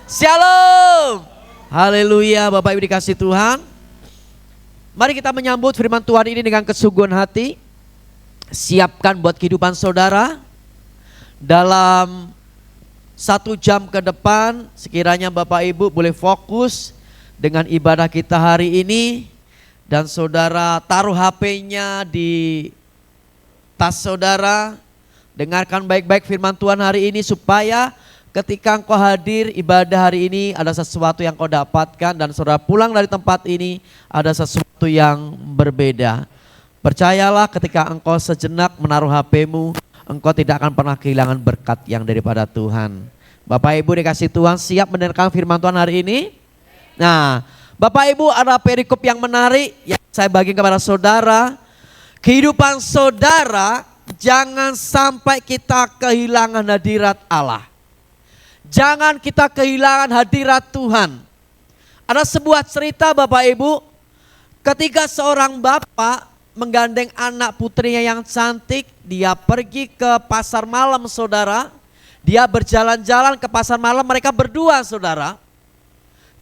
Shalom. Haleluya, Bapak Ibu dikasih Tuhan. Mari kita menyambut firman Tuhan ini dengan kesungguhan hati. Siapkan buat kehidupan saudara. Dalam 1 jam ke depan, sekiranya Bapak Ibu boleh fokus dengan ibadah kita hari ini. Dan saudara taruh HP-nya di tas saudara. Dengarkan baik-baik firman Tuhan hari ini supaya ketika engkau hadir ibadah hari ini ada sesuatu yang kau dapatkan, dan saudara pulang dari tempat ini ada sesuatu yang berbeda. Percayalah, ketika engkau sejenak menaruh HP-mu, engkau tidak akan pernah kehilangan berkat yang daripada Tuhan. Bapak Ibu dikasih Tuhan, siap mendengarkan firman Tuhan hari ini? Nah, Bapak Ibu, ada perikop yang menarik yang saya bagi kepada saudara. Kehidupan saudara jangan sampai kita kehilangan hadirat Allah. Jangan kita kehilangan hadirat Tuhan. Ada sebuah cerita Bapak Ibu, ketika seorang bapak menggandeng anak putrinya yang cantik, dia pergi ke pasar malam saudara. Dia berjalan-jalan ke pasar malam, mereka berdua saudara.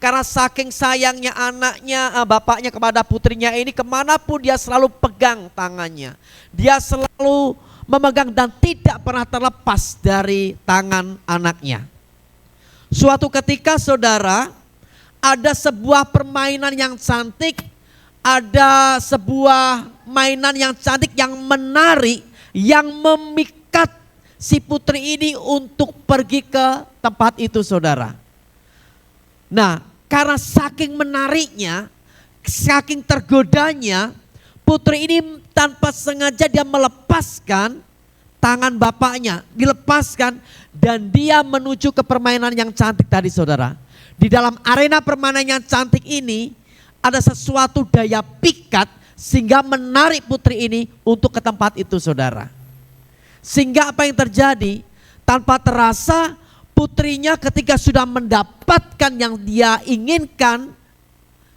Karena saking sayangnya anaknya, bapaknya kepada putrinya ini, kemanapun dia selalu pegang tangannya. Dia selalu memegang dan tidak pernah terlepas dari tangan anaknya. Suatu ketika saudara, ada sebuah permainan yang cantik, ada sebuah mainan yang cantik yang menarik, yang memikat si putri ini untuk pergi ke tempat itu saudara. Nah, karena saking menariknya, saking tergodanya, putri ini tanpa sengaja dia melepaskan tangan bapaknya, dilepaskan, dan dia menuju ke permainan yang cantik tadi saudara. Di dalam arena permainan yang cantik ini ada sesuatu daya pikat sehingga menarik putri ini untuk ke tempat itu saudara. Sehingga apa yang terjadi? Tanpa terasa putrinya ketika sudah mendapatkan yang dia inginkan,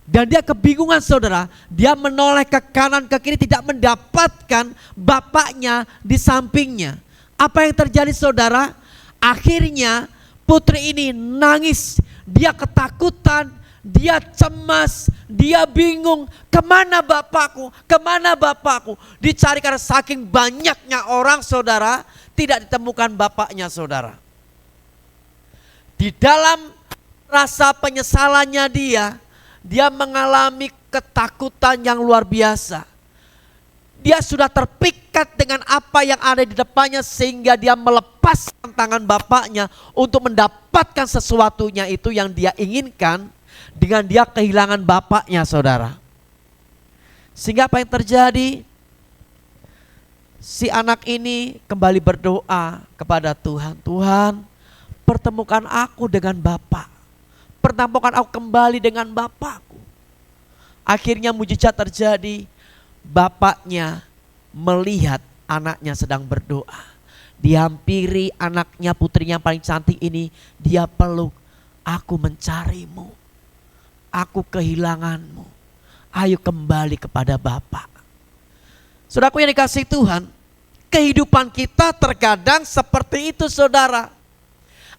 dan dia kebingungan saudara, dia menoleh ke kanan ke kiri tidak mendapatkan bapaknya di sampingnya. Apa yang terjadi saudara? Akhirnya putri ini nangis, dia ketakutan, dia cemas, dia bingung, kemana bapakku, kemana bapakku. Dicari karena saking banyaknya orang saudara, tidak ditemukan bapaknya saudara. Di dalam rasa penyesalannya dia mengalami ketakutan yang luar biasa. Dia sudah terpikat dengan apa yang ada di depannya sehingga dia melepaskan tangan bapaknya untuk mendapatkan sesuatunya itu yang dia inginkan, dengan dia kehilangan bapaknya saudara. Sehingga apa yang terjadi? Si anak ini kembali berdoa kepada Tuhan. Tuhan, pertemukan aku dengan bapak. Pertemukan aku kembali dengan bapakku. Akhirnya mujizat terjadi. Bapaknya melihat anaknya sedang berdoa. Dihampiri anaknya, putrinya yang paling cantik ini. Dia peluk. Aku mencarimu. Aku kehilanganmu. Ayo kembali kepada Bapak. Saudaraku yang dikasihi Tuhan, kehidupan kita terkadang seperti itu saudara.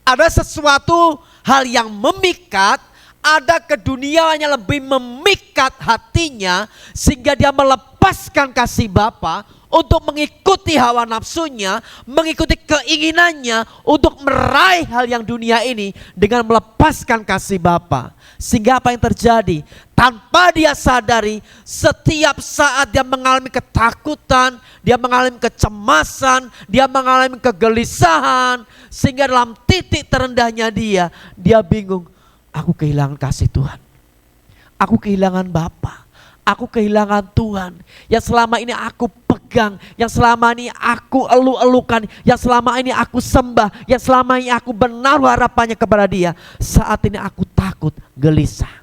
Ada sesuatu hal yang memikat, ada keduniaan yang lebih memikat hatinya sehingga dia melepaskan kasih Bapa untuk mengikuti hawa nafsunya, mengikuti keinginannya untuk meraih hal yang dunia ini dengan melepaskan kasih Bapa. Sehingga apa yang terjadi? Tanpa dia sadari, setiap saat dia mengalami ketakutan, dia mengalami kecemasan, dia mengalami kegelisahan. Sehingga dalam titik terendahnya dia bingung. Aku kehilangan kasih Tuhan. Aku kehilangan Bapa. Aku kehilangan Tuhan yang selama ini aku pegang, yang selama ini aku elu-elukan, yang selama ini aku sembah, yang selama ini aku menaruh harapannya kepada Dia. Saat ini aku takut, gelisah.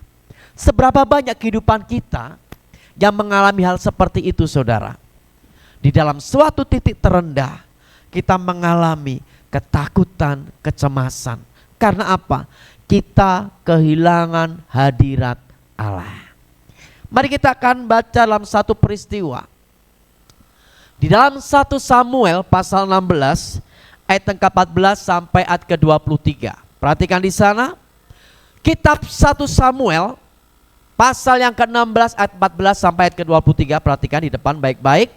Seberapa banyak kehidupan kita yang mengalami hal seperti itu saudara. Di dalam suatu titik terendah kita mengalami ketakutan, kecemasan. Karena apa? Kita kehilangan hadirat Allah. Mari kita akan baca dalam satu peristiwa. Di dalam 1 Samuel pasal 16 ayat yang ke-14 sampai ayat ke-23. Perhatikan di sana. Kitab 1 Samuel pasal yang ke-16 ayat 14 sampai ayat ke-23, perhatikan di depan baik-baik.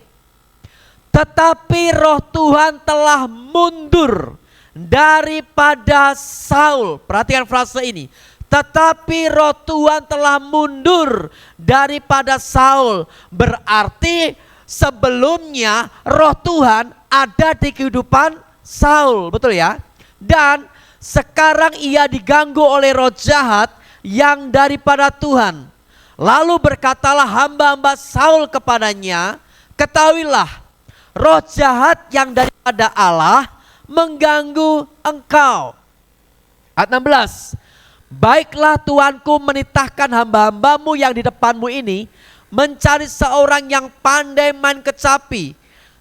Tetapi roh Tuhan telah mundur daripada Saul. Perhatikan frase ini. Tetapi roh Tuhan telah mundur daripada Saul. Berarti sebelumnya roh Tuhan ada di kehidupan Saul, betul ya? Dan sekarang ia diganggu oleh roh jahat yang daripada Tuhan. Lalu berkatalah hamba-hamba Saul kepadanya, ketahuilah, roh jahat yang daripada Allah mengganggu engkau. Ayat 16. Baiklah Tuanku menitahkan hamba-hambamu yang di depanmu ini mencari seorang yang pandai main kecapi.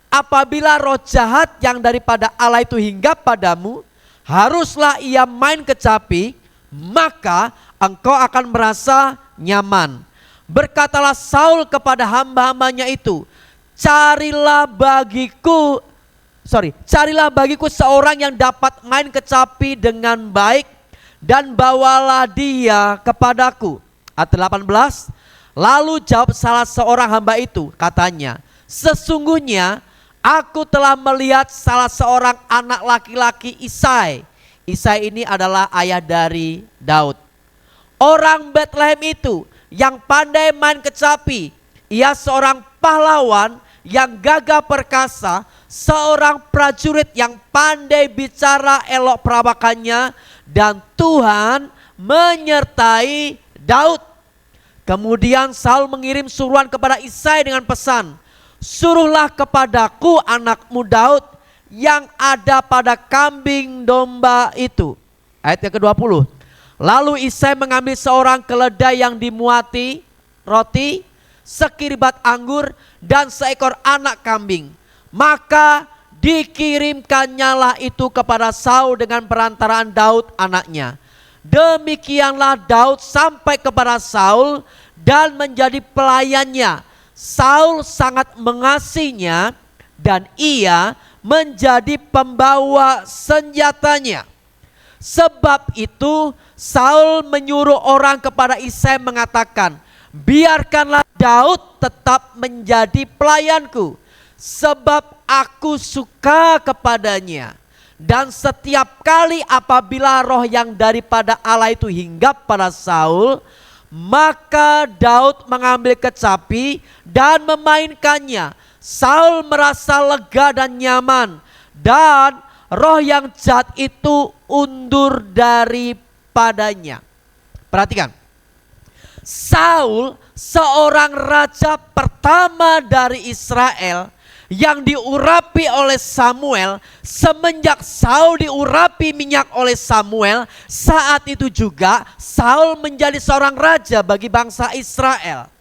Apabila roh jahat yang daripada Allah itu hinggap padamu, haruslah ia main kecapi, maka engkau akan merasa nyaman. Berkatalah Saul kepada hamba-hambanya itu, carilah bagiku seorang yang dapat main kecapi dengan baik dan bawalah dia kepadaku. Ayat 18. Lalu jawab salah seorang hamba itu, katanya, sesungguhnya aku telah melihat salah seorang anak laki-laki Isai. Isai ini adalah ayah dari Daud. Orang Betlehem itu yang pandai main kecapi. Ia seorang pahlawan yang gagah perkasa, seorang prajurit yang pandai bicara elok perawakannya, dan Tuhan menyertai Daud. Kemudian Saul mengirim suruhan kepada Isai dengan pesan, suruhlah kepadaku anakmu Daud yang ada pada kambing domba itu. Ayat yang ke-20. Lalu Isai mengambil seorang keledai yang dimuati roti, sekiribat anggur, dan seekor anak kambing. Maka dikirimkannyalah itu kepada Saul dengan perantaraan Daud anaknya. Demikianlah Daud sampai kepada Saul dan menjadi pelayannya. Saul sangat mengasihinya dan ia menjadi pembawa senjatanya. Sebab itu Saul menyuruh orang kepada Isai mengatakan, biarkanlah Daud tetap menjadi pelayanku, sebab aku suka kepadanya. Dan setiap kali apabila roh yang daripada Allah itu hinggap pada Saul, maka Daud mengambil kecapi dan memainkannya. Saul merasa lega dan nyaman, dan roh yang jahat itu undur daripadanya. Perhatikan, Saul seorang raja pertama dari Israel yang diurapi oleh Samuel. Semenjak Saul diurapi minyak oleh Samuel, saat itu juga Saul menjadi seorang raja bagi bangsa Israel.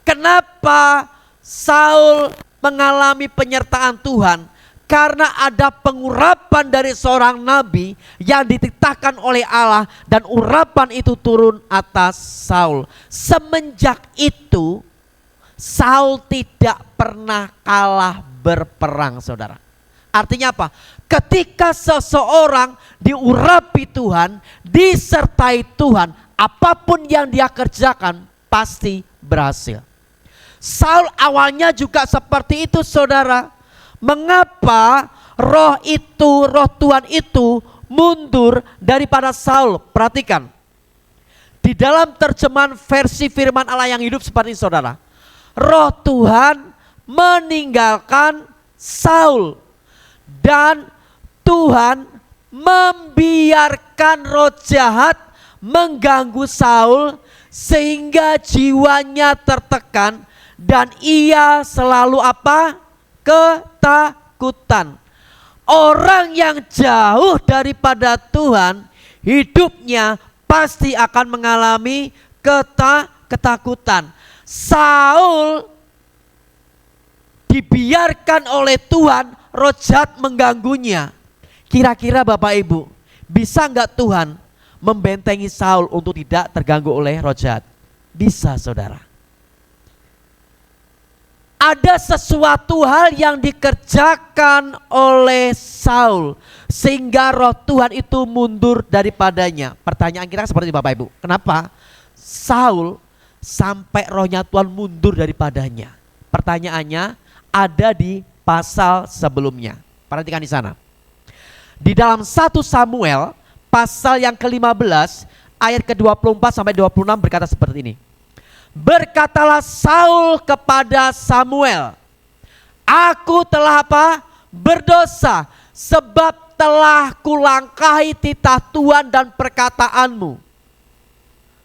Kenapa Saul mengalami penyertaan Tuhan? Karena ada pengurapan dari seorang nabi yang dititahkan oleh Allah, dan urapan itu turun atas Saul. Semenjak itu Saul tidak pernah kalah berperang, saudara. Artinya apa? Ketika seseorang diurapi Tuhan, disertai Tuhan, apapun yang dia kerjakan pasti berhasil. Saul awalnya juga seperti itu, saudara. Mengapa roh Tuhan itu mundur daripada Saul? Perhatikan. Di dalam terjemahan versi firman Allah yang hidup seperti ini, saudara. Roh Tuhan meninggalkan Saul, dan Tuhan membiarkan roh jahat mengganggu Saul sehingga jiwanya tertekan dan ia selalu apa? Ketakutan. Orang yang jauh daripada Tuhan, hidupnya pasti akan mengalami ketakutan. Saul dibiarkan oleh Tuhan roh jahat mengganggunya. Kira-kira Bapak Ibu, bisa enggak Tuhan membentengi Saul untuk tidak terganggu oleh roh jahat? Bisa, saudara. ada sesuatu hal yang dikerjakan oleh Saul sehingga roh Tuhan itu mundur daripadanya. Pertanyaan kita seperti Bapak Ibu, kenapa Saul sampai rohnya Tuhan mundur daripadanya? Pertanyaannya ada di pasal sebelumnya. Perhatikan di sana. Di dalam 1 Samuel pasal yang ke-15 ayat ke-24 sampai 26 berkata seperti ini. Berkatalah Saul kepada Samuel, aku telah apa? Berdosa, sebab telah kulangkahi titah Tuhan dan perkataanmu.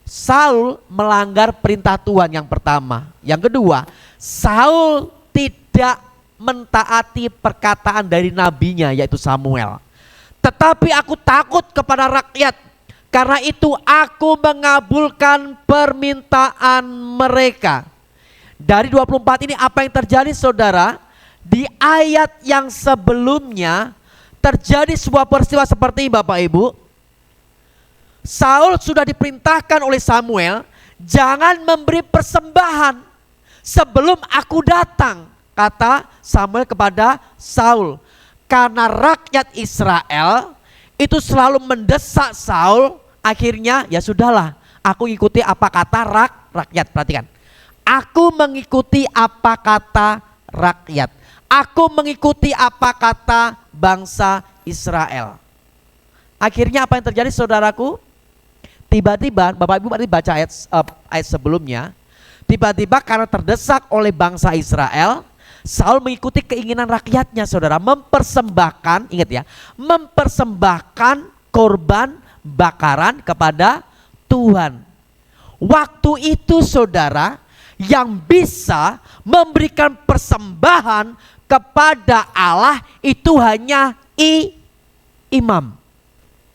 Saul melanggar perintah Tuhan yang pertama. Yang kedua, Saul tidak mentaati perkataan dari nabinya yaitu Samuel. Tetapi aku takut kepada rakyat, karena itu aku mengabulkan permintaan mereka. Dari 24 ini apa yang terjadi saudara? Di ayat yang sebelumnya terjadi sebuah peristiwa seperti ini Bapak Ibu. Saul sudah diperintahkan oleh Samuel, jangan memberi persembahan sebelum aku datang, kata Samuel kepada Saul. Karena rakyat Israel itu selalu mendesak Saul, akhirnya ya sudahlah, aku ikuti apa kata rakyat. Perhatikan, aku mengikuti apa kata rakyat, aku mengikuti apa kata bangsa Israel. Akhirnya apa yang terjadi saudaraku? Tiba-tiba, Bapak Ibu tadi baca ayat sebelumnya, tiba-tiba karena terdesak oleh bangsa Israel, Saul mengikuti keinginan rakyatnya saudara, mempersembahkan, ingat ya, mempersembahkan korban bakaran kepada Tuhan. Waktu itu saudara, yang bisa memberikan persembahan kepada Allah itu hanya imam.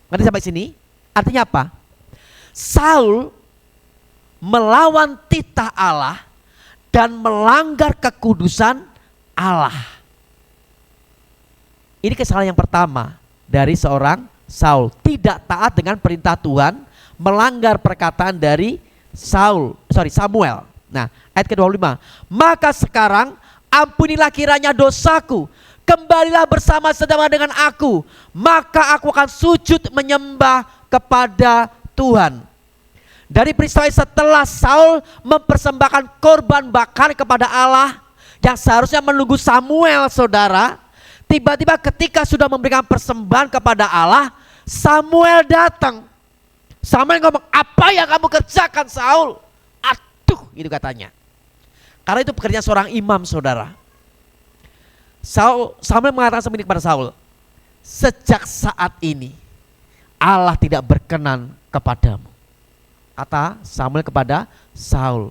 Ngerti sampai sini? Artinya apa? Saul melawan titah Allah dan melanggar kekudusan Allah. Ini kesalahan yang pertama dari seorang Saul, tidak taat dengan perintah Tuhan, melanggar perkataan dari Samuel. Nah, ayat ke-25. Maka sekarang ampunilah kiranya dosaku, kembalilah bersama-sama dengan aku, maka aku akan sujud menyembah kepada Tuhan. Dari peristiwa setelah Saul mempersembahkan korban bakar kepada Allah yang seharusnya menunggu Samuel saudara, tiba-tiba ketika sudah memberikan persembahan kepada Allah, Samuel datang. Samuel ngomong, apa yang kamu kerjakan Saul? Aduh, itu katanya. Karena itu pekerjaan seorang imam saudara. Samuel mengatakan seperti ini kepada Saul, sejak saat ini Allah tidak berkenan kepadamu, kata Samuel kepada Saul.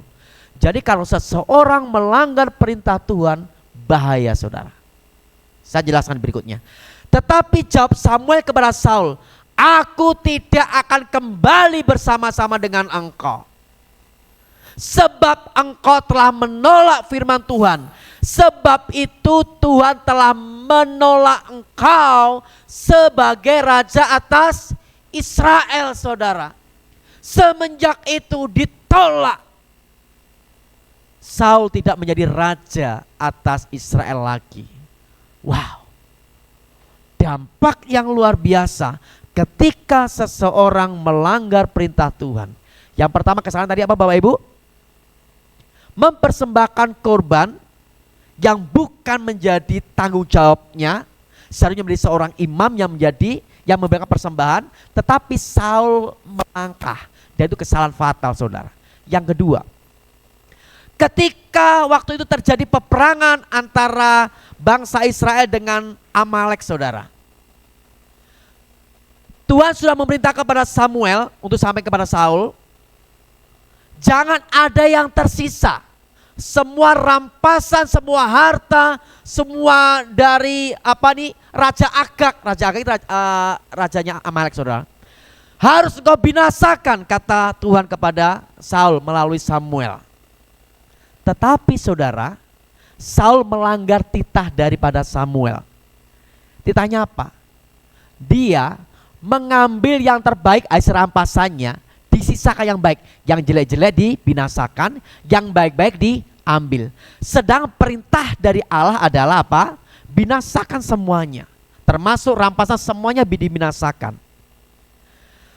Jadi kalau seseorang melanggar perintah Tuhan, bahaya saudara. Saya jelaskan berikutnya. Tetapi jawab Samuel kepada Saul, aku tidak akan kembali bersama-sama dengan engkau, sebab engkau telah menolak firman Tuhan. Sebab itu Tuhan telah menolak engkau sebagai raja atas Israel saudara. Semenjak itu ditolak, Saul tidak menjadi raja atas Israel lagi. Wow, dampak yang luar biasa ketika seseorang melanggar perintah Tuhan. Yang pertama kesalahan tadi apa Bapak Ibu? Mempersembahkan korban yang bukan menjadi tanggung jawabnya, seharusnya menjadi seorang imam yang memberikan persembahan, tetapi Saul melangkah, dan itu kesalahan fatal saudara. Yang kedua, ketika waktu itu terjadi peperangan antara bangsa Israel dengan Amalek saudara, Tuhan sudah memerintah kepada Samuel untuk sampai kepada Saul, jangan ada yang tersisa. Semua rampasan, semua harta, semua dari Raja Agag itu rajanya Amalek saudara, harus engkau binasakan, kata Tuhan kepada Saul melalui Samuel. Tetapi saudara, Saul melanggar titah daripada Samuel. Titahnya apa? Dia mengambil yang terbaik hasil rampasannya, disisakan yang baik, yang jelek-jelek dibinasakan, yang baik-baik diambil. Sedang perintah dari Allah adalah apa? Binasakan semuanya. Termasuk rampasan semuanya dibinasakan.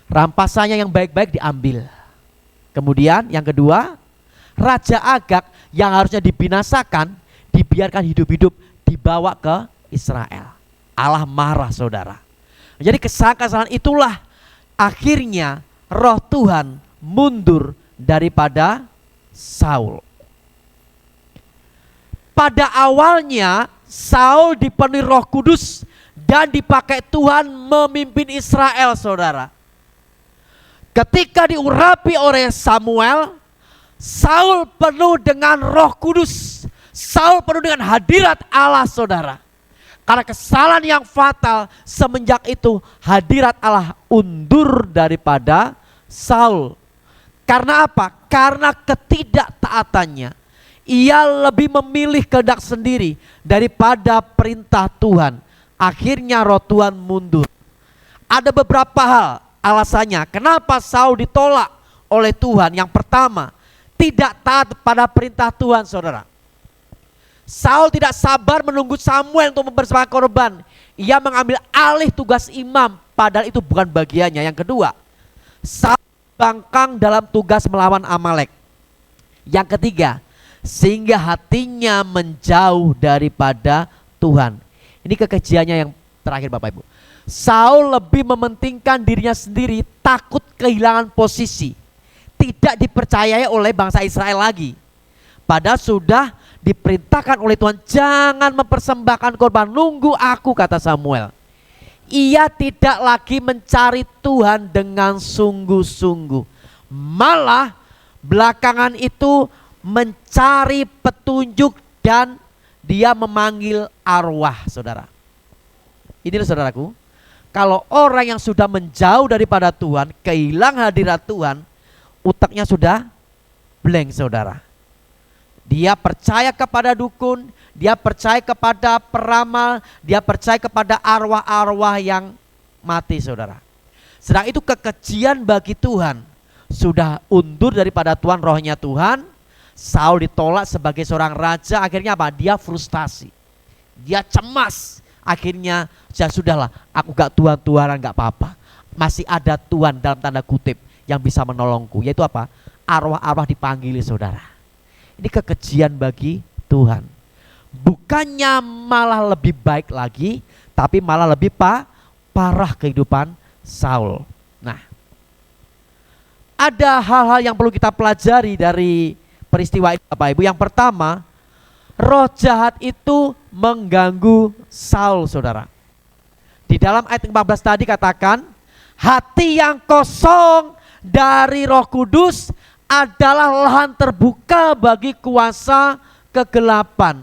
Rampasannya yang baik-baik diambil. Kemudian yang kedua, Raja Agag yang harusnya dibinasakan dibiarkan hidup-hidup, dibawa ke Israel. Allah marah, saudara. Jadi kesalahan itulah akhirnya roh Tuhan mundur daripada Saul. Pada awalnya Saul dipenuhi Roh Kudus dan dipakai Tuhan memimpin Israel, saudara. Ketika diurapi oleh Samuel, Saul penuh dengan Roh Kudus. Saul penuh dengan hadirat Allah, saudara. Karena kesalahan yang fatal, semenjak itu hadirat Allah undur daripada Saul. Karena apa? Karena ketidaktaatannya. Ia lebih memilih kehendak sendiri daripada perintah Tuhan. Akhirnya roh Tuhan mundur. Ada beberapa hal alasannya kenapa Saul ditolak oleh Tuhan. Yang pertama, tidak taat pada perintah Tuhan, saudara. Saul tidak sabar menunggu Samuel untuk mempersembahkan korban. Ia mengambil alih tugas imam, padahal itu bukan bagiannya. Yang kedua, Saul bangkang dalam tugas melawan Amalek. Yang ketiga, sehingga hatinya menjauh daripada Tuhan. Ini kekejiannya yang terakhir, Bapak Ibu. Saul lebih mementingkan dirinya sendiri, takut kehilangan posisi, tidak dipercayai oleh bangsa Israel lagi. Padahal sudah diperintahkan oleh Tuhan, jangan mempersembahkan korban, nunggu aku, kata Samuel. Ia tidak lagi mencari Tuhan dengan sungguh-sungguh. Malah belakangan itu mencari petunjuk dan dia memanggil arwah, saudara. Inilah, saudaraku, kalau orang yang sudah menjauh daripada Tuhan, kehilangan hadirat Tuhan, utaknya sudah blank, saudara. Dia percaya kepada dukun, dia percaya kepada peramal, dia percaya kepada arwah-arwah yang mati, saudara. Sedang itu kekejian bagi Tuhan. Sudah undur daripada Tuhan, rohnya Tuhan. Saul ditolak sebagai seorang raja, akhirnya apa? Dia frustasi, dia cemas. Akhirnya ya sudahlah, aku gak Tuhan-Tuhanan gak apa-apa. Masih ada Tuhan dalam tanda kutip yang bisa menolongku, yaitu apa? Arwah-arwah dipanggili, saudara. Ini kekejian bagi Tuhan. Bukannya malah lebih baik lagi, tapi malah lebih parah kehidupan Saul. Nah, ada hal-hal yang perlu kita pelajari dari peristiwa ini, Bapak Ibu. Yang pertama, roh jahat itu mengganggu Saul, saudara. Di dalam ayat 14 tadi katakan, hati yang kosong dari Roh Kudus adalah lahan terbuka bagi kuasa kegelapan.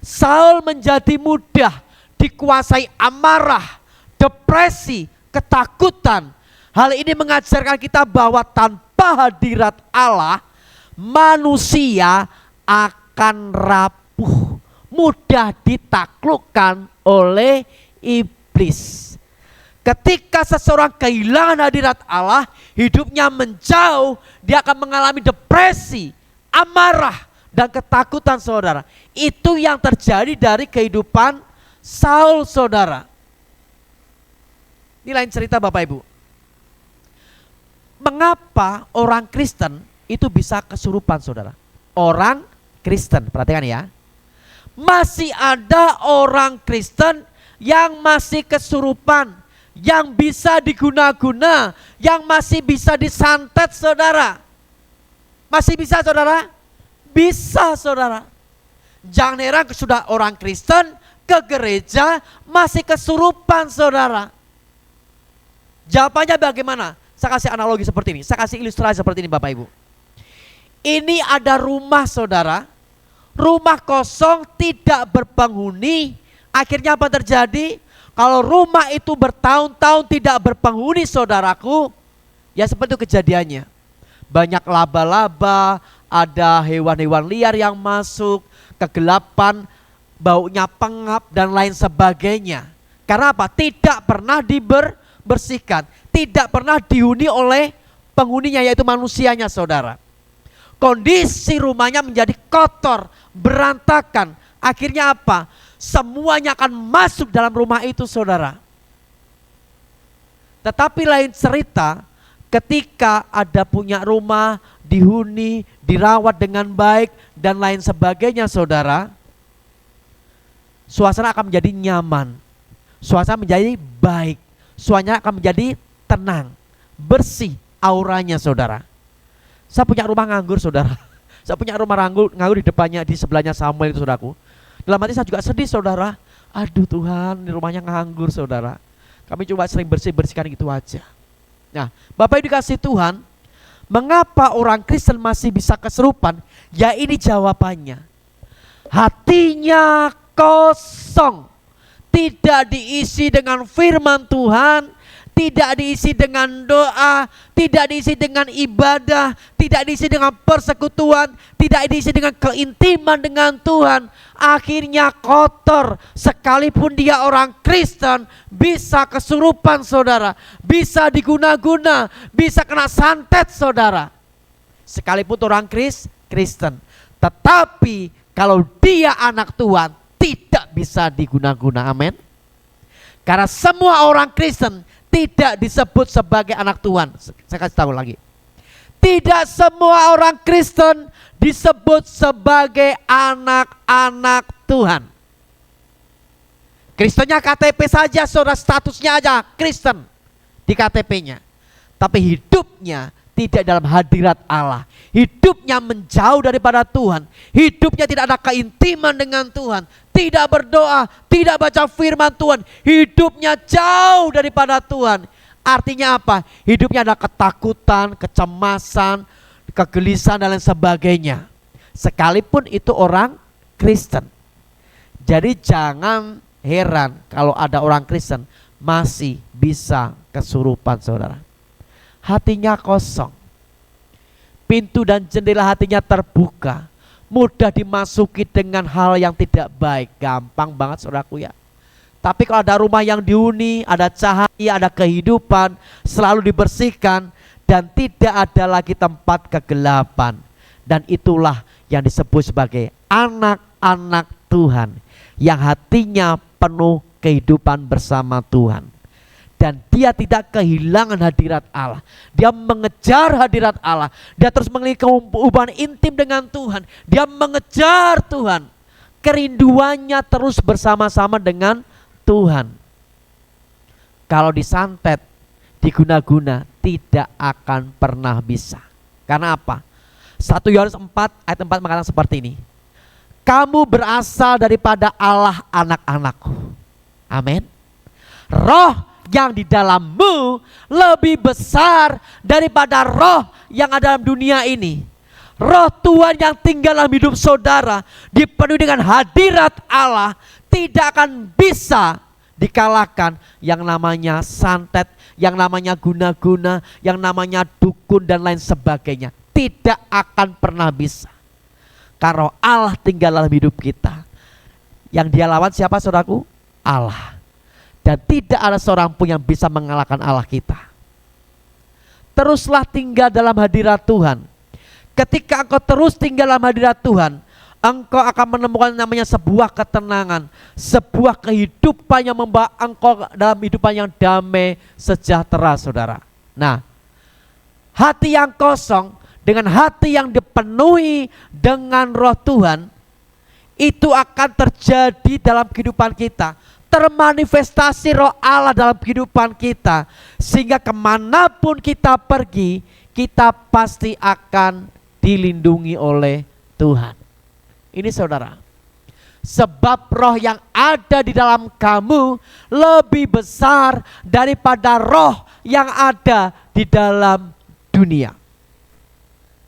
Saul menjadi mudah dikuasai amarah, depresi, ketakutan. Hal ini mengajarkan kita bahwa tanpa hadirat Allah, manusia akan rapuh, mudah ditaklukkan oleh iblis. Ketika seseorang kehilangan hadirat Allah, hidupnya menjauh, dia akan mengalami depresi, amarah, dan ketakutan, saudara. Itu yang terjadi dari kehidupan Saul, saudara. Ini lain cerita, Bapak Ibu. Mengapa orang Kristen itu bisa kesurupan, saudara? Orang Kristen, perhatikan ya. Masih ada orang Kristen yang masih kesurupan, yang bisa diguna-guna, yang masih bisa disantet, saudara. Masih bisa, saudara? Bisa, saudara. Jangan heran sudah orang Kristen ke gereja masih kesurupan, saudara. Jawabannya bagaimana? Saya kasih analogi seperti ini, saya kasih ilustrasi seperti ini, Bapak Ibu. Ini ada rumah, saudara. Rumah kosong tidak berpenghuni. Akhirnya apa terjadi? Kalau rumah itu bertahun-tahun tidak berpenghuni, saudaraku, ya seperti itu kejadiannya. Banyak laba-laba, ada hewan-hewan liar yang masuk, kegelapan, baunya pengap dan lain sebagainya. Karena apa? Tidak pernah dibersihkan, tidak pernah dihuni oleh penghuninya, yaitu manusianya, saudara. Kondisi rumahnya menjadi kotor, berantakan. Akhirnya apa? Semuanya akan masuk dalam rumah itu, saudara. Tetapi lain cerita ketika ada punya rumah, dihuni, dirawat dengan baik, dan lain sebagainya, saudara. Suasana akan menjadi nyaman. Suasana menjadi baik. Suasana akan menjadi tenang, bersih auranya, saudara. Saya punya rumah nganggur, saudara. Saya punya rumah nganggur di depannya, di sebelahnya Samuel itu, saudaraku. Dalam hati saya juga sedih, saudara. Aduh Tuhan, di rumahnya nganggur, saudara. Kami coba sering bersih-bersihkan gitu aja. Nah, Bapak Ibu dikasih Tuhan, mengapa orang Kristen masih bisa kesurupan? Ya ini jawabannya. Hatinya kosong, tidak diisi dengan firman Tuhan, tidak diisi dengan doa, tidak diisi dengan ibadah, tidak diisi dengan persekutuan, tidak diisi dengan keintiman dengan Tuhan. Akhirnya kotor. Sekalipun dia orang Kristen, bisa kesurupan, saudara. Bisa diguna-guna, bisa kena santet, saudara. Sekalipun orang Kristen. Tetapi kalau dia anak Tuhan, tidak bisa diguna-guna. Amin. Karena semua orang Kristen tidak disebut sebagai anak Tuhan. Saya kasih tahu lagi. Tidak semua orang Kristen disebut sebagai anak-anak Tuhan. Kristennya KTP saja, saudara, statusnya aja Kristen di KTP-nya. Tapi hidupnya tidak dalam hadirat Allah. Hidupnya menjauh daripada Tuhan. Hidupnya tidak ada keintiman dengan Tuhan. Tidak berdoa, tidak baca firman Tuhan. Hidupnya jauh daripada Tuhan. Artinya apa? Hidupnya ada ketakutan, kecemasan, kegelisahan dan lain sebagainya. Sekalipun itu orang Kristen. Jadi jangan heran kalau ada orang Kristen masih bisa kesurupan, saudara. Hatinya kosong. Pintu dan jendela hatinya terbuka. Mudah dimasuki dengan hal yang tidak baik. Gampang banget, saudaraku ya. Tapi kalau ada rumah yang dihuni, ada cahaya, ada kehidupan, selalu dibersihkan, dan tidak ada lagi tempat kegelapan. Dan itulah yang disebut sebagai anak-anak Tuhan, yang hatinya penuh kehidupan bersama Tuhan. Dan dia tidak kehilangan hadirat Allah. Dia mengejar hadirat Allah. Dia terus memiliki hubungan intim dengan Tuhan. Dia mengejar Tuhan. Kerinduannya terus bersama-sama dengan Tuhan. Kalau disantet, diguna-guna, tidak akan pernah bisa. Karena apa? 1 Yohanes 4 ayat 4 mengatakan seperti ini. Kamu berasal daripada Allah anak-anakku. Amin. Roh yang di dalammu lebih besar daripada roh yang ada dalam dunia ini. Roh Tuhan yang tinggal dalam hidup saudara, dipenuhi dengan hadirat Allah, tidak akan bisa dikalahkan yang namanya santet, yang namanya guna-guna, yang namanya dukun dan lain sebagainya. Tidak akan pernah bisa. Karena Allah tinggal dalam hidup kita. Yang dia lawan siapa, saudaraku? Allah. Dan tidak ada seorang pun yang bisa mengalahkan Allah kita. Teruslah tinggal dalam hadirat Tuhan. Ketika engkau terus tinggal dalam hadirat Tuhan, engkau akan menemukan namanya sebuah ketenangan, sebuah kehidupan yang membawa engkau dalam kehidupan yang damai, sejahtera, saudara. Nah, hati yang kosong dengan hati yang dipenuhi dengan roh Tuhan, itu akan terjadi dalam kehidupan kita. Termanifestasi roh Allah dalam kehidupan kita, sehingga kemanapun kita pergi, kita pasti akan dilindungi oleh Tuhan. Ini saudara, sebab roh yang ada di dalam kamu lebih besar daripada roh yang ada di dalam dunia.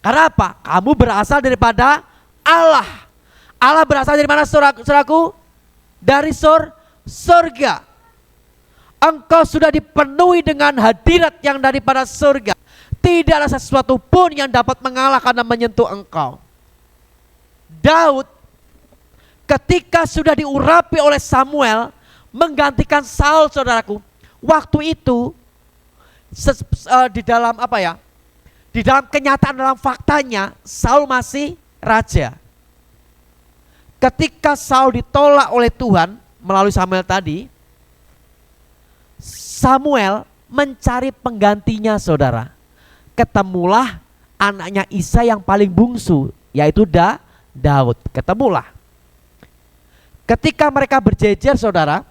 Karena apa? Kamu berasal daripada Allah. Allah berasal dari mana, saudaraku? Dari surga. Engkau sudah dipenuhi dengan hadirat yang daripada surga. Tidak ada sesuatu pun yang dapat mengalahkan dan menyentuh engkau. Daud ketika sudah diurapi oleh Samuel menggantikan Saul, saudaraku. Waktu itu di dalam Di dalam kenyataan, dalam faktanya, Saul masih raja. Ketika Saul ditolak oleh Tuhan melalui Samuel tadi, Samuel mencari penggantinya, saudara. Ketemulah anaknya Isai yang paling bungsu, yaitu Daud. Ketemulah. Ketika mereka berjejer, saudara,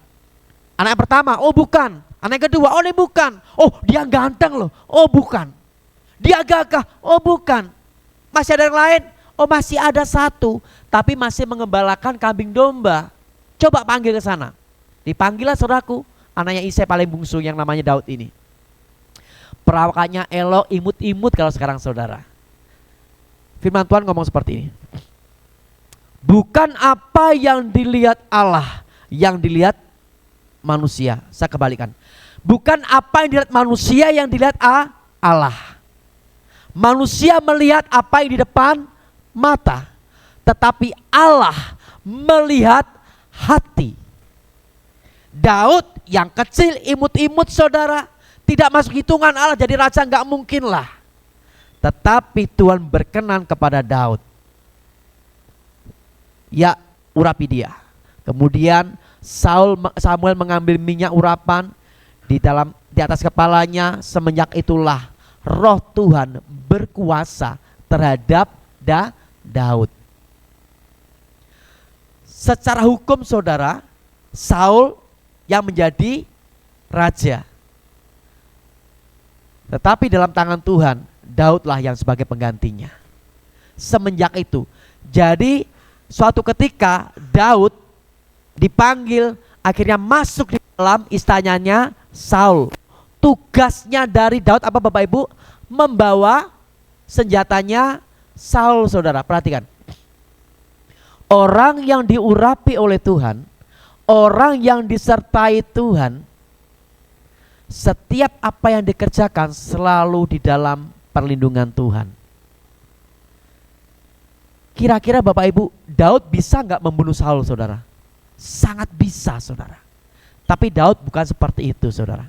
anak yang pertama, oh bukan. Anak yang kedua, oh ini bukan. Oh dia ganteng loh, oh bukan. Dia gagah, oh bukan. Masih ada yang lain, oh masih ada satu, tapi masih mengembalakan kambing domba. Coba panggil ke sana. Dipanggillah saudaraku, anaknya Isai paling bungsu yang namanya Daud ini. Perawakannya elok, imut-imut kalau sekarang saudara. Firman Tuhan ngomong seperti ini. Bukan apa yang dilihat Allah, yang dilihat manusia. Saya kebalikan. Bukan apa yang dilihat manusia yang dilihat Allah. Manusia melihat apa yang di depan mata, tetapi Allah melihat hati. Daud yang kecil, imut-imut saudara, tidak masuk hitungan Allah, jadi raja nggak mungkin lah. Tetapi Tuhan berkenan kepada Daud. Ya, urapi dia. Kemudian Samuel mengambil minyak urapan di atas kepalanya. Semenjak itulah Roh Tuhan berkuasa terhadap Daud. Secara hukum saudara, Saul yang menjadi raja. Tetapi dalam tangan Tuhan, Daudlah yang sebagai penggantinya. Semenjak itu, jadi suatu ketika Daud dipanggil, akhirnya masuk di dalam istananya Saul. Tugasnya dari Daud apa Bapak Ibu? Membawa senjatanya Saul, saudara. Perhatikan. Orang yang diurapi oleh Tuhan, orang yang disertai Tuhan, setiap apa yang dikerjakan selalu di dalam perlindungan Tuhan. Kira-kira Bapak Ibu, Daud bisa nggak membunuh Saul, saudara? Sangat bisa, saudara. Tapi Daud bukan seperti itu, saudara.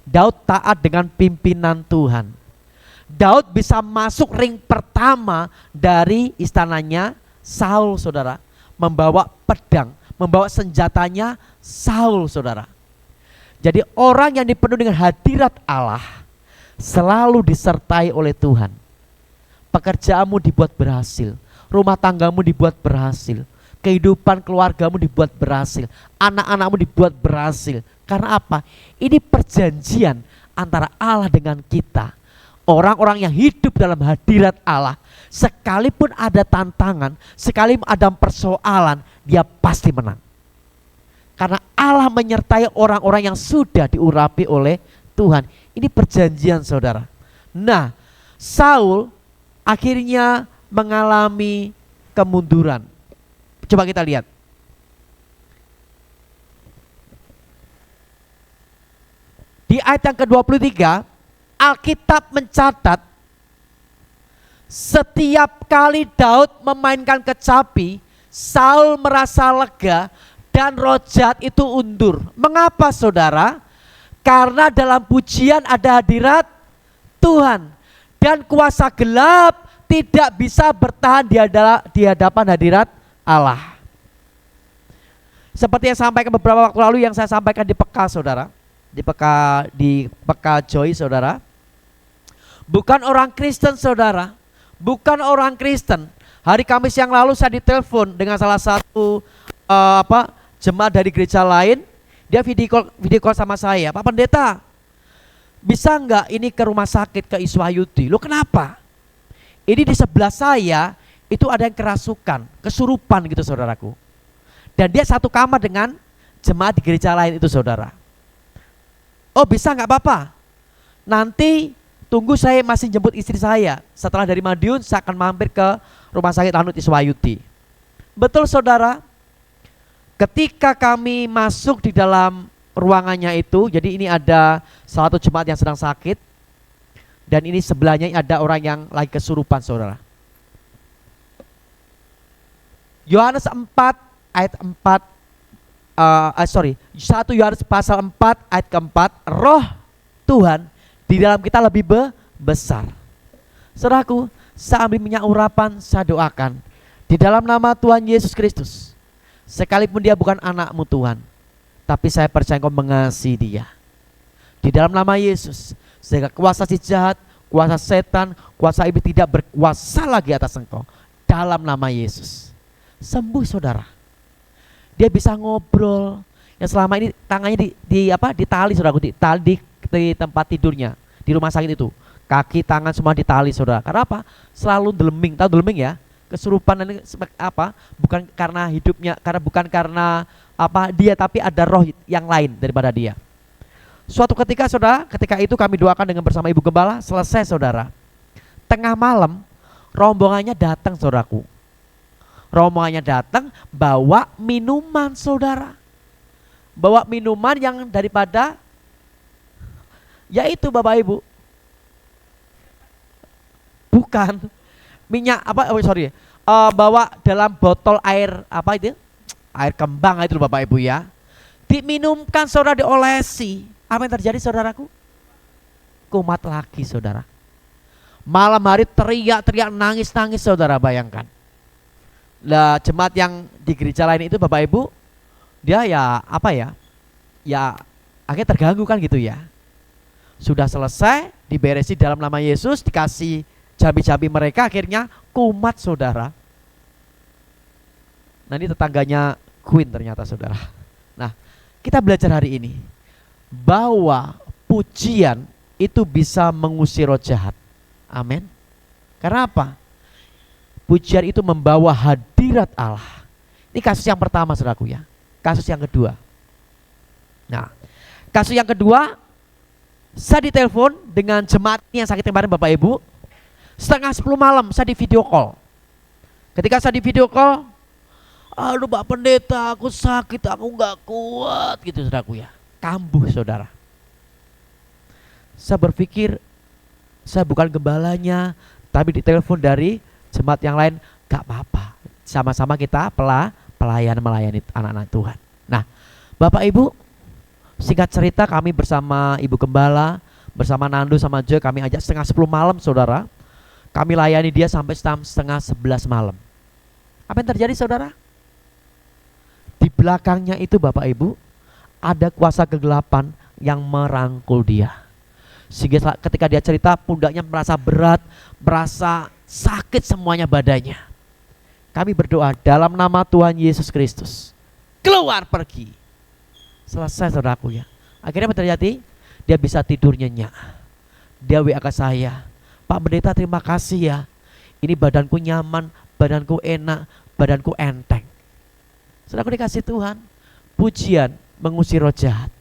Daud taat dengan pimpinan Tuhan. Daud bisa masuk ring pertama dari istananya Saul, saudara. Membawa pedang, membawa senjatanya Saul, saudara. Jadi orang yang dipenuhi dengan hadirat Allah selalu disertai oleh Tuhan. Pekerjaanmu dibuat berhasil, rumah tanggamu dibuat berhasil, kehidupan keluargamu dibuat berhasil, anak-anakmu dibuat berhasil. Karena apa? Ini perjanjian antara Allah dengan kita. Orang-orang yang hidup dalam hadirat Allah, sekalipun ada tantangan, sekalipun ada persoalan, dia pasti menang. Karena Allah menyertai orang-orang yang sudah diurapi oleh Tuhan. Ini perjanjian, saudara. Nah, Saul akhirnya mengalami kemunduran. Coba kita lihat. Di ayat yang ke-23, Alkitab mencatat setiap kali Daud memainkan kecapi, Saul merasa lega dan roh jahat itu undur. Mengapa, saudara? Karena dalam pujian ada hadirat Tuhan, dan kuasa gelap tidak bisa bertahan di hadapan hadirat Allah. Seperti yang sampaikan beberapa waktu lalu, yang saya sampaikan di Peka, saudara. Di Peka Joy, saudara. Bukan orang Kristen, saudara. Bukan orang Kristen. Hari Kamis yang lalu saya ditelepon dengan salah satu jemaat dari gereja lain. Dia video call sama saya. Pak Pendeta, bisa nggak ini ke rumah sakit, ke Iswahyudi? Loh kenapa? Ini di sebelah saya itu ada yang kerasukan, kesurupan gitu, saudaraku. Dan dia satu kamar dengan jemaat di gereja lain itu, saudara. Oh bisa nggak apa-apa. Nanti tunggu, saya masih jemput istri saya. Setelah dari Madiun saya akan mampir ke rumah sakit Lanut Iswahyudi. Betul, saudara. Ketika kami masuk di dalam ruangannya itu, jadi ini ada salah satu jemaat yang sedang sakit, dan ini sebelahnya ada orang yang lagi kesurupan, saudara. Yohanes 4 ayat 1 Yohanes pasal 4 ayat keempat, roh Tuhan di dalam kita lebih besar. Saudaraku, saya ambil minyak urapan, saya doakan di dalam nama Tuhan Yesus Kristus. Sekalipun dia bukan anakmu Tuhan, tapi saya percaya Engkau mengasihi dia. Di dalam nama Yesus, sehingga kuasa si jahat, kuasa setan, kuasa iblis tidak berkuasa lagi atas engkau. Dalam nama Yesus, sembuh saudara. Dia bisa ngobrol. Yang selama ini tangannya ditali saudara, ditali di tempat tidurnya di rumah sakit itu. Kaki, tangan semua ditali saudara. Karena apa? Selalu deleming. Tahu deleming ya? Kesurupan ini apa? Bukan karena hidupnya, bukan karena dia, tapi ada roh yang lain daripada dia. Suatu ketika saudara, ketika itu kami doakan dengan bersama Ibu Gembala, selesai saudara. Tengah malam rombongannya datang saudaraku. Rombongannya datang bawa minuman saudara. Bawa minuman yang daripada, yaitu Bapak Ibu, bukan minyak bawa dalam botol air air kembang itu Bapak Ibu ya. Diminumkan saudara, diolesi. Apa yang terjadi saudaraku? Kumat lagi saudara. Malam hari teriak-teriak, nangis-nangis saudara, bayangkan. Lah jemaat yang di gereja lain itu Bapak Ibu, dia ya akhirnya terganggu kan gitu ya. Sudah selesai, diberesi dalam nama Yesus, dikasih jambi-jambi mereka, akhirnya kumat saudara. Nah ini tetangganya Queen ternyata saudara. Nah kita belajar hari ini bahwa pujian itu bisa mengusir roh jahat. Amin. Karena apa? Pujian itu membawa hadirat Allah. Ini kasus yang pertama saudaraku ya. Kasus yang kedua. Nah kasus yang kedua, saya ditelepon dengan jemaat yang sakit kemarin Bapak Ibu. Setengah 10 malam saya di video call. Ketika saya di video call, aduh Pak Pendeta, aku sakit, aku gak kuat gitu saudaraku ya. Kambuh saudara. Saya berpikir saya bukan gembalanya, tapi ditelepon dari jemaat yang lain. Gak apa-apa, sama-sama kita melayani anak-anak Tuhan. Nah Bapak Ibu, singkat cerita kami bersama Ibu Gembala, bersama Nando sama Joy, kami ajak setengah 10 malam saudara. Kami layani dia sampai setengah 11 malam. Apa yang terjadi saudara? Di belakangnya itu Bapak Ibu, ada kuasa kegelapan yang merangkul dia. Sehingga ketika dia cerita, pundaknya merasa berat, merasa sakit semuanya badannya. Kami berdoa dalam nama Tuhan Yesus Kristus, keluar pergi. Selesai saudaraku ya. Akhirnya apa terjadi? Dia bisa tidur nyenyak. Dia WA ke saya, Pak Pendeta terima kasih ya. Ini badanku nyaman, badanku enak, badanku enteng. Saudaraku dikasih Tuhan, pujian mengusir roh jahat.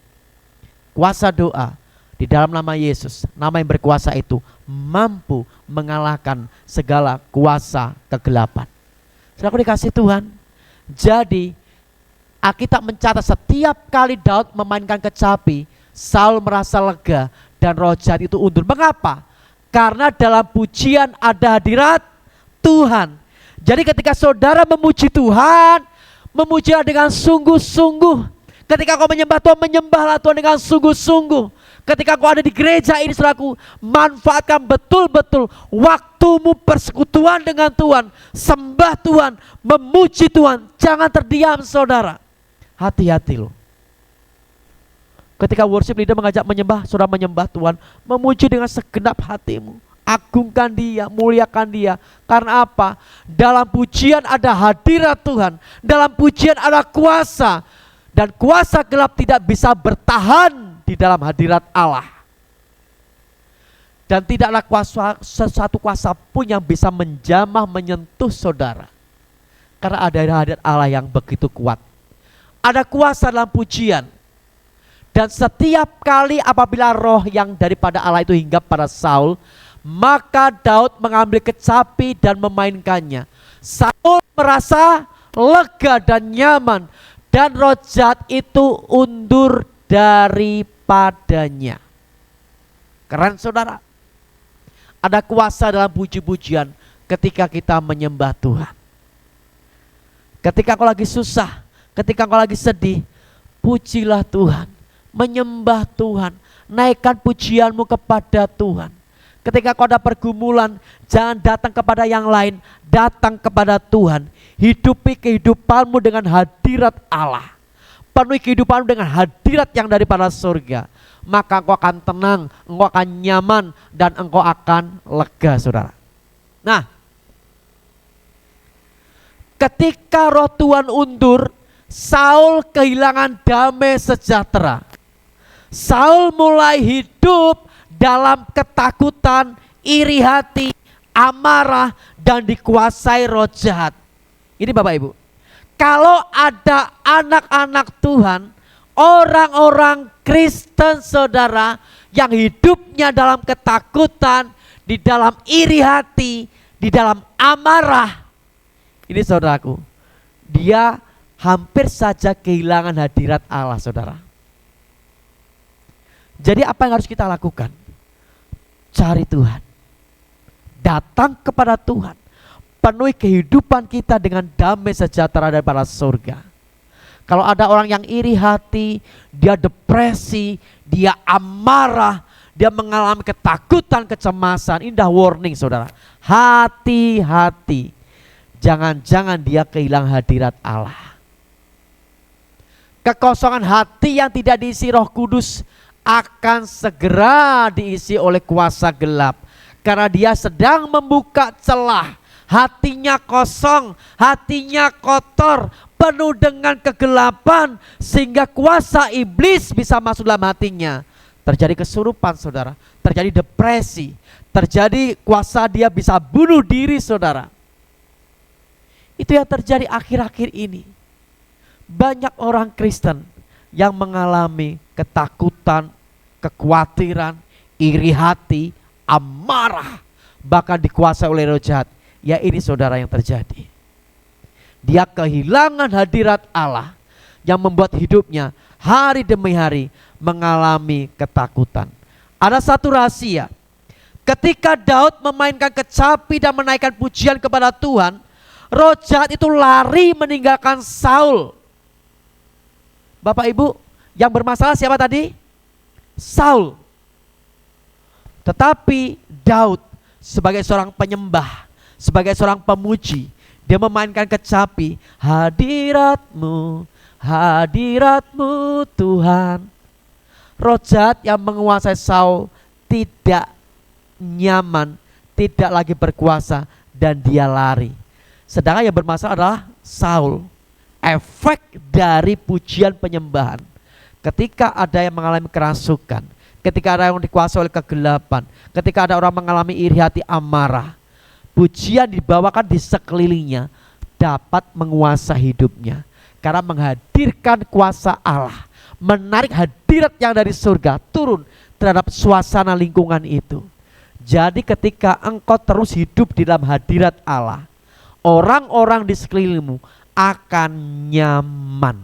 Kuasa doa di dalam nama Yesus, nama yang berkuasa itu mampu mengalahkan segala kuasa kegelapan. Saudaraku dikasih Tuhan. Jadi Alkitab mencatat setiap kali Daud memainkan kecapi, Saul merasa lega dan roh jahat itu undur. Mengapa? Karena dalam pujian ada hadirat Tuhan. Jadi ketika saudara memuji Tuhan, memujilah dengan sungguh-sungguh. Ketika kau menyembah Tuhan, menyembahlah Tuhan dengan sungguh-sungguh. Ketika kau ada di gereja ini saudaraku, manfaatkan betul-betul waktumu persekutuan dengan Tuhan. Sembah Tuhan, memuji Tuhan. Jangan terdiam saudara. Hati-hati loh. Ketika worship leader mengajak menyembah, saudara menyembah Tuhan, memuji dengan segenap hatimu. Agungkan dia, muliakan dia. Karena apa? Dalam pujian ada hadirat Tuhan. Dalam pujian ada kuasa. Dan kuasa gelap tidak bisa bertahan di dalam hadirat Allah. Dan tidaklah sesuatu kuasa pun yang bisa menjamah, menyentuh saudara. Karena ada hadirat Allah yang begitu kuat. Ada kuasa dalam pujian. Dan setiap kali apabila roh yang daripada Allah itu hinggap pada Saul, maka Daud mengambil kecapi dan memainkannya. Saul merasa lega dan nyaman, dan roh jahat itu undur daripadanya. Keren saudara. Ada kuasa dalam puji-pujian ketika kita menyembah Tuhan. Ketika kau lagi susah, ketika kau lagi sedih, pujilah Tuhan. Menyembah Tuhan, naikkan pujianmu kepada Tuhan. Ketika kau ada pergumulan, jangan datang kepada yang lain, datang kepada Tuhan. Hidupi kehidupanmu dengan hadirat Allah. Penuhi kehidupanmu dengan hadirat yang daripada surga. Maka engkau akan tenang, engkau akan nyaman, dan engkau akan lega, saudara. Nah, ketika roh Tuhan undur, Saul kehilangan damai sejahtera. Saul mulai hidup dalam ketakutan, iri hati, amarah, dan dikuasai roh jahat. Ini Bapak Ibu, kalau ada anak-anak Tuhan, orang-orang Kristen saudara, yang hidupnya dalam ketakutan, di dalam iri hati, di dalam amarah, ini saudaraku, dia hampir saja kehilangan hadirat Allah, saudara. Jadi apa yang harus kita lakukan? Cari Tuhan, datang kepada Tuhan, penuhi kehidupan kita dengan damai sejahtera daripada surga. Kalau ada orang yang iri hati, dia depresi, dia amarah, dia mengalami ketakutan, kecemasan, ini dah warning, saudara. Hati-hati, jangan-jangan dia kehilangan hadirat Allah. Kekosongan hati yang tidak diisi Roh Kudus akan segera diisi oleh kuasa gelap, karena dia sedang membuka celah. Hatinya kosong, hatinya kotor, penuh dengan kegelapan, sehingga kuasa iblis bisa masuk dalam hatinya. Terjadi kesurupan, saudara, terjadi depresi, terjadi kuasa dia bisa bunuh diri, saudara. Itu yang terjadi akhir-akhir ini. Banyak orang Kristen yang mengalami ketakutan, kekhawatiran, iri hati, amarah, bahkan dikuasai oleh roh jahat. Ya, ini saudara yang terjadi. Dia kehilangan hadirat Allah yang membuat hidupnya hari demi hari mengalami ketakutan. Ada satu rahasia. Ketika Daud memainkan kecapi dan menaikkan pujian kepada Tuhan, roh jahat itu lari meninggalkan Saul. Bapak Ibu, yang bermasalah siapa tadi? Saul. Tetapi Daud sebagai seorang penyembah, sebagai seorang pemuji, dia memainkan kecapi. Hadiratmu, hadiratmu Tuhan. Roh jahat yang menguasai Saul tidak nyaman, tidak lagi berkuasa, dan dia lari. Sedangkan yang bermasalah adalah Saul. Efek dari pujian penyembahan, ketika ada yang mengalami kerasukan, ketika ada yang dikuasai oleh kegelapan, ketika ada orang mengalami iri hati, amarah, pujian dibawakan di sekelilingnya dapat menguasai hidupnya, karena menghadirkan kuasa Allah, menarik hadirat yang dari surga turun terhadap suasana lingkungan itu. Jadi ketika engkau terus hidup di dalam hadirat Allah, orang-orang di sekelilingmu akan nyaman,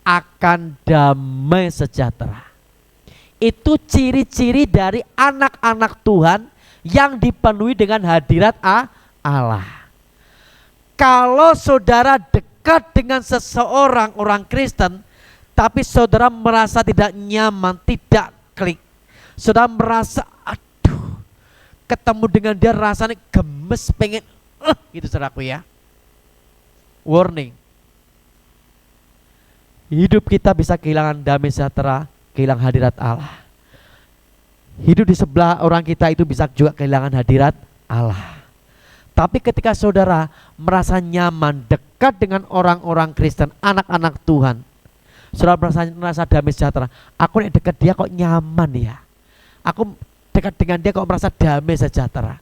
akan damai sejahtera. Itu ciri-ciri dari anak-anak Tuhan yang dipenuhi dengan hadirat Allah. Kalau saudara dekat dengan seseorang, orang Kristen, tapi saudara merasa tidak nyaman, tidak klik, saudara merasa aduh, ketemu dengan dia rasanya gemes, pengen gitu, saudaraku ya. Warning, hidup kita bisa kehilangan damai sejahtera, kehilangan hadirat Allah. Hidup di sebelah orang kita itu bisa juga kehilangan hadirat Allah. Tapi ketika saudara merasa nyaman dekat dengan orang-orang Kristen, anak-anak Tuhan, saudara merasa damai sejahtera. Aku nih dekat dia kok nyaman ya, aku dekat dengan dia kok merasa damai sejahtera.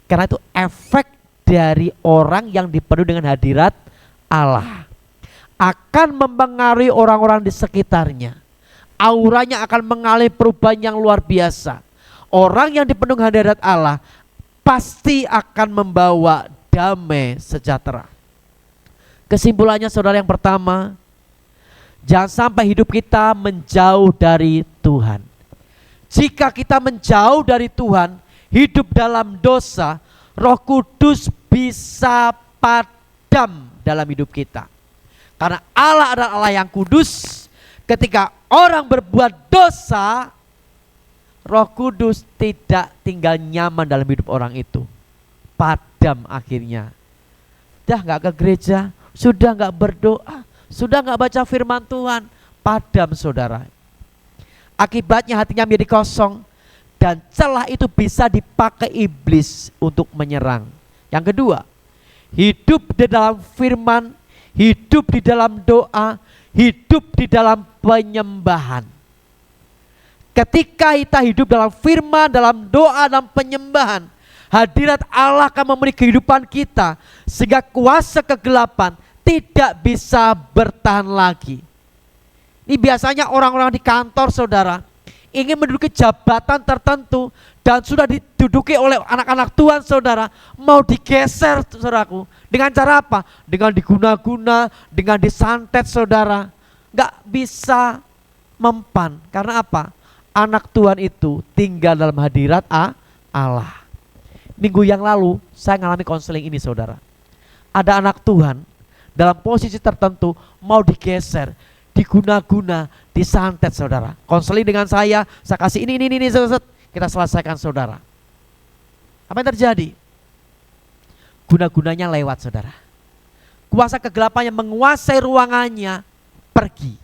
Karena itu efek dari orang yang dipenuhi dengan hadirat Allah akan mempengaruhi orang-orang di sekitarnya. Auranya akan mengalami perubahan yang luar biasa. Orang yang dipenuhi hadirat Allah pasti akan membawa damai sejahtera. Kesimpulannya saudara, yang pertama, jangan sampai hidup kita menjauh dari Tuhan. Jika kita menjauh dari Tuhan, hidup dalam dosa, Roh Kudus bisa padam dalam hidup kita. Karena Allah adalah Allah yang kudus. Ketika orang berbuat dosa, Roh Kudus tidak tinggal nyaman dalam hidup orang itu. Padam akhirnya. Sudah nggak ke gereja, sudah nggak berdoa, sudah nggak baca firman Tuhan, padam saudara. Akibatnya hatinya menjadi kosong, dan celah itu bisa dipakai iblis untuk menyerang. Yang kedua, hidup di dalam firman, hidup di dalam doa, hidup di dalam penyembahan. Ketika kita hidup dalam firman, dalam doa, dalam penyembahan, hadirat Allah akan memenuhi kehidupan kita, sehingga kuasa kegelapan tidak bisa bertahan lagi. Ini biasanya orang-orang di kantor saudara, ingin menduduki jabatan tertentu dan sudah diduduki oleh anak-anak Tuhan saudara, mau digeser saudaraku. Dengan cara apa? Dengan diguna-guna, dengan disantet saudara. Gak bisa mempan. Karena apa? Anak Tuhan itu tinggal dalam hadirat Allah. Minggu yang lalu saya mengalami konseling ini saudara. Ada anak Tuhan dalam posisi tertentu mau digeser, diguna-guna, disantet saudara. Konseling dengan saya kasih ini, kita selesaikan saudara. Apa yang terjadi? Guna-gunanya lewat saudara. Kuasa kegelapan yang menguasai ruangannya pergi.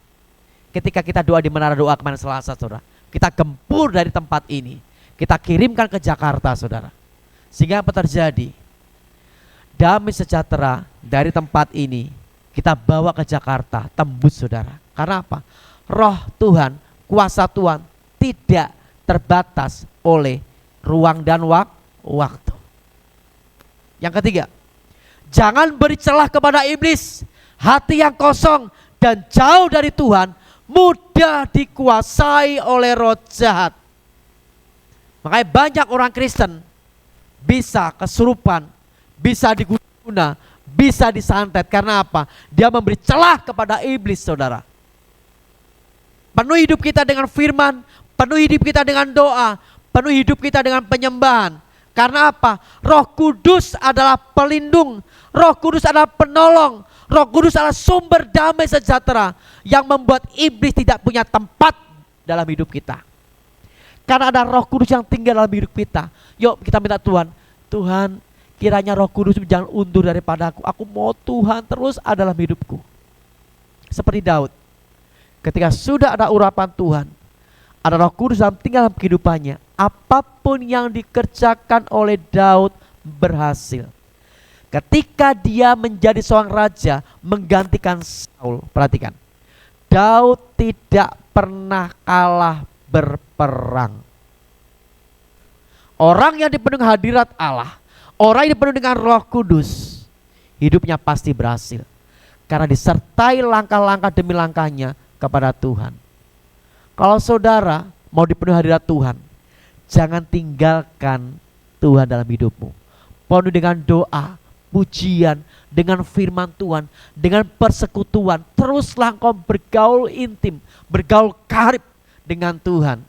Ketika kita doa di menara doa kemarin Selasa saudara, kita gempur dari tempat ini, kita kirimkan ke Jakarta saudara. Sehingga apa terjadi? Damai sejahtera dari tempat ini kita bawa ke Jakarta, tembus saudara. Karena apa? Roh Tuhan, kuasa Tuhan tidak terbatas oleh ruang dan waktu. Yang ketiga, jangan beri celah kepada iblis. Hati yang kosong dan jauh dari Tuhan mudah dikuasai oleh roh jahat. Makanya banyak orang Kristen bisa kesurupan, bisa diguna, bisa disantet. Karena apa? Dia memberi celah kepada iblis saudara. Penuh hidup kita dengan firman, penuh hidup kita dengan doa, penuh hidup kita dengan penyembahan. Karena apa? Roh Kudus adalah pelindung, Roh Kudus adalah penolong, Roh Kudus adalah sumber damai sejahtera yang membuat iblis tidak punya tempat dalam hidup kita. Karena ada Roh Kudus yang tinggal dalam hidup kita. Yuk kita minta Tuhan, Tuhan kiranya Roh Kudus jangan undur daripada aku mau Tuhan terus ada dalam hidupku. Seperti Daud, ketika sudah ada urapan Tuhan, ada Roh Kudus dalam tinggal dalam kehidupannya, apapun yang dikerjakan oleh Daud berhasil. Ketika dia menjadi seorang raja menggantikan Saul, perhatikan, Daud tidak pernah kalah berperang. Orang yang dipenuhi hadirat Allah, orang yang dipenuhi dengan Roh Kudus, hidupnya pasti berhasil. Karena disertai langkah-langkah demi langkahnya kepada Tuhan. Kalau saudara mau dipenuhi hadirat Tuhan, jangan tinggalkan Tuhan dalam hidupmu. Penuhi dengan doa, pujian, dengan firman Tuhan, dengan persekutuan. Teruslah engkau bergaul intim, bergaul karib dengan Tuhan.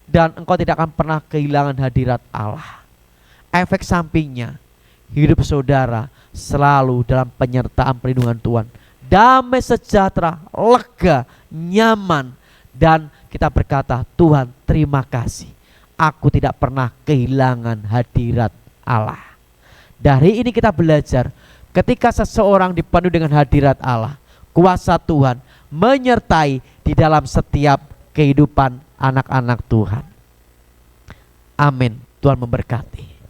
Dan engkau tidak akan pernah kehilangan hadirat Allah. Efek sampingnya, hidup saudara selalu dalam penyertaan perlindungan Tuhan. Damai sejahtera, lega, nyaman. Dan kita berkata, Tuhan terima kasih, aku tidak pernah kehilangan hadirat Allah. Dari ini kita belajar, ketika seseorang dipenuhi dengan hadirat Allah, kuasa Tuhan menyertai di dalam setiap kehidupan anak-anak Tuhan. Amin. Tuhan memberkati.